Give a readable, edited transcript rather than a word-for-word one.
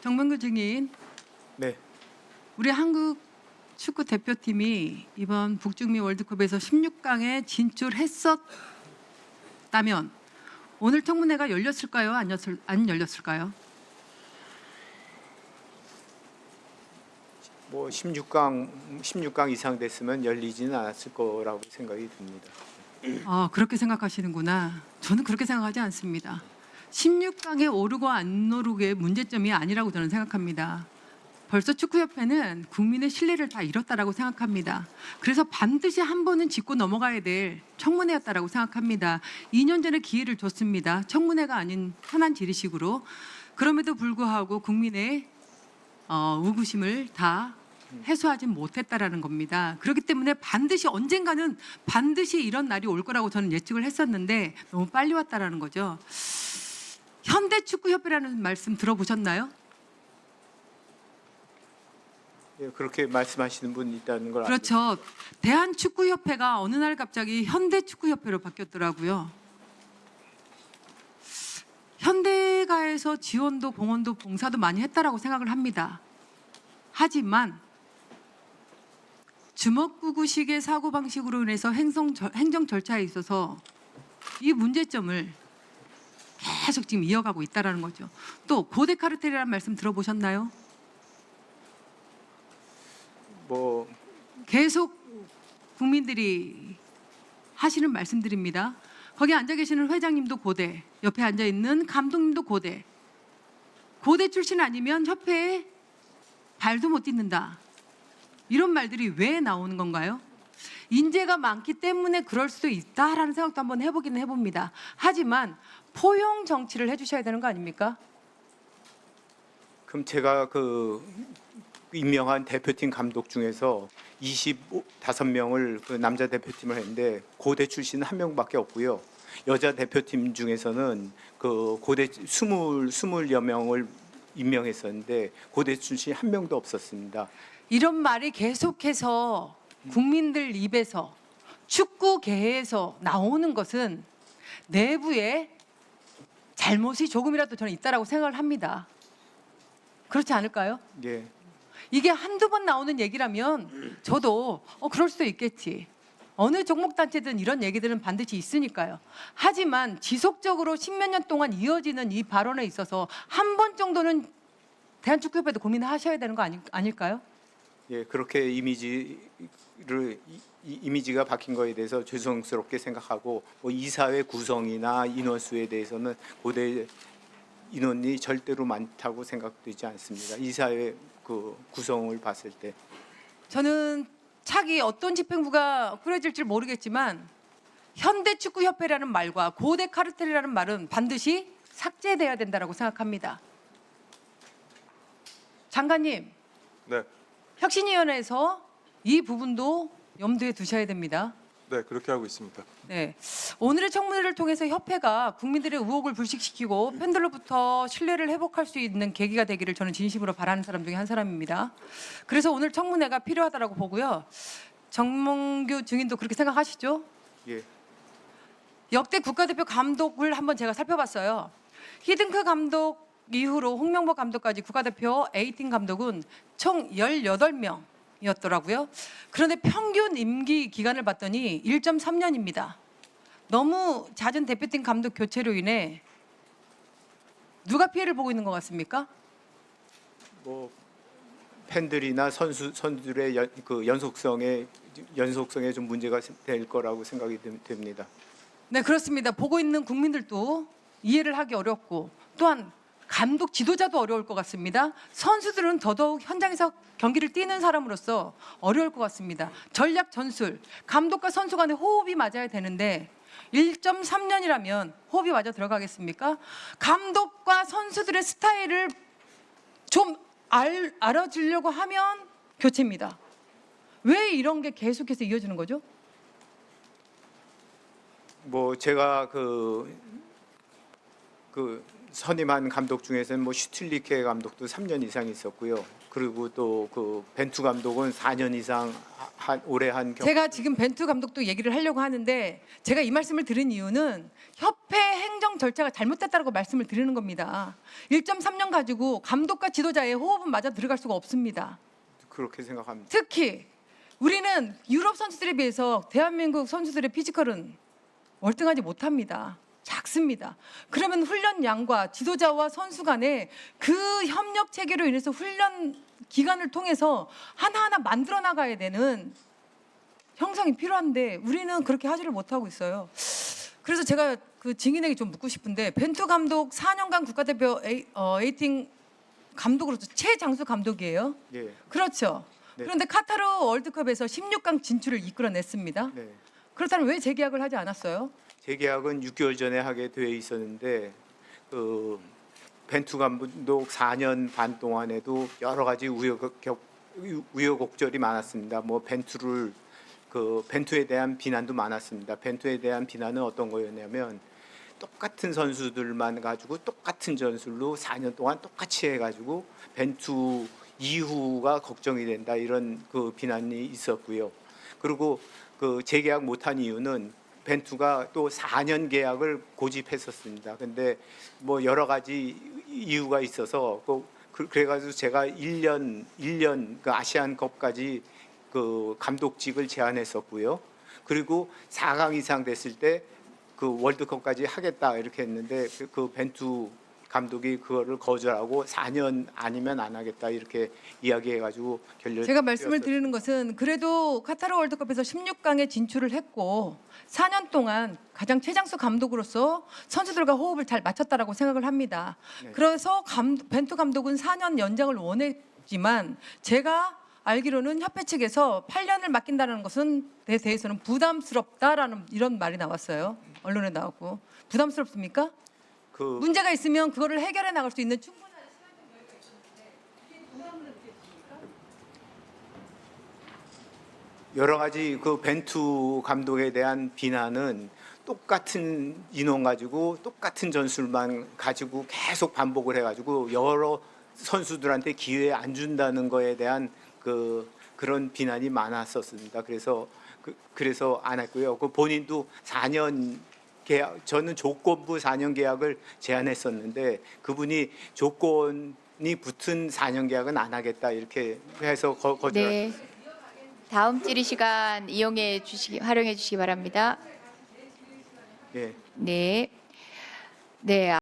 정명규 증인, 네. 우리 한국 축구 대표팀이 이번 북중미 월드컵에서 16강에 진출했었다면 오늘 청문회가 열렸을까요? 안 열렸을까요? 뭐 16강 이상 됐으면 열리지는 않았을 거라고 생각이 듭니다. 그렇게 생각하시는구나. 저는 그렇게 생각하지 않습니다. 16강에 오르고 안 오르고의 문제점이 아니라고 저는 생각합니다. 벌써 축구협회는 국민의 신뢰를 다 잃었다라고 생각합니다. 그래서 반드시 한 번은 짚고 넘어가야 될 청문회였다라고 생각합니다. 2년 전에 기회를 줬습니다. 청문회가 아닌 편한 지리식으로. 그럼에도 불구하고 국민의 의구심을 다 해소하지 못했다라는 겁니다. 그렇기 때문에 반드시 언젠가는 반드시 이런 날이 올 거라고 저는 예측을 했었는데 너무 빨리 왔다라는 거죠. 현대축구협회라는 말씀 들어보셨나요? 예, 그렇게 말씀하시는 분이 있다는 걸 그렇죠. 대한축구협회가 어느 날 갑자기 현대축구협회로 바뀌었더라고요. 현대가에서 지원도 공헌도 봉사도 많이 했다라고 생각을 합니다. 하지만 주먹구구식의 사고방식으로 인해서 행정 절차에 있어서 이 문제점을 계속 지금 이어가고 있다는 거죠. 또 고대 카르텔이라는 말씀 들어보셨나요? 뭐 계속 국민들이 하시는 말씀드립니다. 거기 앉아 계시는 회장님도 고대, 옆에 앉아 있는 감독님도 고대. 고대 출신 아니면 협회에 발도 못 딛는다. 이런 말들이 왜 나오는 건가요? 인재가 많기 때문에 그럴 수도 있다라는 생각도 한번 해보기는 해봅니다. 하지만 포용 정치를 해주셔야 되는 거 아닙니까? 그럼 제가 그 임명한 대표팀 감독 중에서 25명을 그 남자 대표팀을 했는데 고대 출신 한 명밖에 없고요. 여자 대표팀 중에서는 그 고대 20여 명을 임명했었는데 고대 출신 한 명도 없었습니다. 이런 말이 계속해서 국민들 입에서 축구계에서 나오는 것은 내부에 잘못이 조금이라도 저는 있다라고 생각을 합니다. 그렇지 않을까요? 예. 이게 한두 번 나오는 얘기라면 저도 그럴 수도 있겠지. 어느 종목단체든 이런 얘기들은 반드시 있으니까요. 하지만 지속적으로 십몇 년 동안 이어지는 이 발언에 있어서 한 번 정도는 대한축구협회도 고민하셔야 되는 거 아닐까요? 예, 그렇게 이미지가 바뀐 거에 대해서 죄송스럽게 생각하고 뭐 이사회 구성이나 인원수에 대해서는 고대 인원이 절대로 많다고 생각되지 않습니다. 이사회 그 구성을 봤을 때 저는 차기 어떤 집행부가 꾸려질지 모르겠지만 현대축구협회라는 말과 고대 카르텔이라는 말은 반드시 삭제돼야 된다고 생각합니다. 장관님, 네, 혁신위원회에서 이 부분도 염두에 두셔야 됩니다. 네 그렇게 하고 있습니다. 네, 오늘의 청문회를 통해서 협회가 국민들의 의혹을 불식시키고 팬들로부터 신뢰를 회복할 수 있는 계기가 되기를 저는 진심으로 바라는 사람 중에 한 사람입니다. 그래서 오늘 청문회가 필요하다고 보고요. 정명규 증인도 그렇게 생각하시죠? 예. 역대 국가대표 감독을 한번 제가 살펴봤어요. 히딩크 감독 이후로 홍명보 감독까지 국가대표 A팀 감독은 총 18명이었더라고요. 그런데 평균 임기 기간을 봤더니 1.3년입니다. 너무 잦은 대표팀 감독 교체로 인해 누가 피해를 보고 있는 것 같습니까? 뭐 팬들이나 선수들의 연속성에 좀 문제가 될 거라고 생각이 됩니다. 네, 그렇습니다. 보고 있는 국민들도 이해를 하기 어렵고 또한 감독 지도자도 어려울 것 같습니다. 선수들은 더더욱 현장에서 경기를 뛰는 사람으로서 어려울 것 같습니다. 전략 전술, 감독과 선수 간의 호흡이 맞아야 되는데 1.3년이라면 호흡이 맞아 들어가겠습니까? 감독과 선수들의 스타일을 좀 알아주려고 하면 교체입니다. 왜 이런 게 계속해서 이어지는 거죠? 뭐 제가 그 선임한 감독 중에서는 뭐 슈틸리케 감독도 3년 이상 있었고요. 그리고 또 그 벤투 감독은 4년 이상 오래 한 제가 지금 벤투 감독도 얘기를 하려고 하는데 제가 이 말씀을 드린 이유는 협회 행정 절차가 잘못됐다고 말씀을 드리는 겁니다. 1.3년 가지고 감독과 지도자의 호흡은 맞아 들어갈 수가 없습니다. 그렇게 생각합니다. 특히 우리는 유럽 선수들에 비해서 대한민국 선수들의 피지컬은 월등하지 못합니다. 작습니다. 그러면 훈련 양과 지도자와 선수 간의 그 협력 체계로 인해서 훈련 기간을 통해서 하나하나 만들어 나가야 되는 형성이 필요한데 우리는 그렇게 하지를 못하고 있어요. 그래서 제가 그 증인에게 좀 묻고 싶은데 벤투 감독 4년간 국가대표 A팀 감독으로서 최장수 감독이에요. 예. 그렇죠. 네. 그런데 카타르 월드컵에서 16강 진출을 이끌어냈습니다. 네. 그렇다면 왜 재계약을 하지 않았어요? 재계약은 6개월 전에 하게 돼 있었는데 그 벤투 감독 4년 반 동안에도 여러 가지 우여곡절이 많았습니다. 뭐 벤투에 대한 비난도 많았습니다. 벤투에 대한 비난은 어떤 거였냐면 똑같은 선수들만 가지고 똑같은 전술로 4년 동안 똑같이 해가지고 벤투 이후가 걱정이 된다 이런 그 비난이 있었고요. 그리고 그 재계약 못한 이유는 벤투가 또 4년 계약을 고집했었습니다. 근데 뭐 여러 가지 이유가 있어서 그래가지고 제가 1년 그 아시안컵까지 그 감독직을 제안했었고요. 그리고 4강 이상 됐을 때 그 월드컵까지 하겠다 이렇게 했는데 그 벤투 감독이 그거를 거절하고 4년 아니면 안 하겠다 이렇게 이야기해가지고 결렬. 제가 말씀을 드리는 것은 그래도 카타르 월드컵에서 16강에 진출을 했고 4년 동안 가장 최장수 감독으로서 선수들과 호흡을 잘 맞췄다라고 생각을 합니다. 네. 그래서 벤투 감독은 4년 연장을 원했지만 제가 알기로는 협회 측에서 8년을 맡긴다는 것은 에 대해서는 부담스럽다라는 이런 말이 나왔어요. 언론에 나왔고 부담스럽습니까? 그 문제가 있으면 그거를 해결해 나갈 수 있는 충분한 시간적 여유가 있었는데 이게 부담을 느끼십니까? 여러 가지 그 벤투 감독에 대한 비난은 똑같은 인원 가지고 똑같은 전술만 가지고 계속 반복을 해가지고 여러 선수들한테 기회 안 준다는 거에 대한 그런 비난이 많았었습니다. 그래서 안 했고요. 그 본인도 4년 계약, 저는 조건부 4년 계약을 제안했었는데 그분이 조건이 붙은 4년 계약은 안 하겠다 이렇게 해서 거절. 네. 다음 질의 시간 활용해 주시기 바랍니다. 예. 네. 네.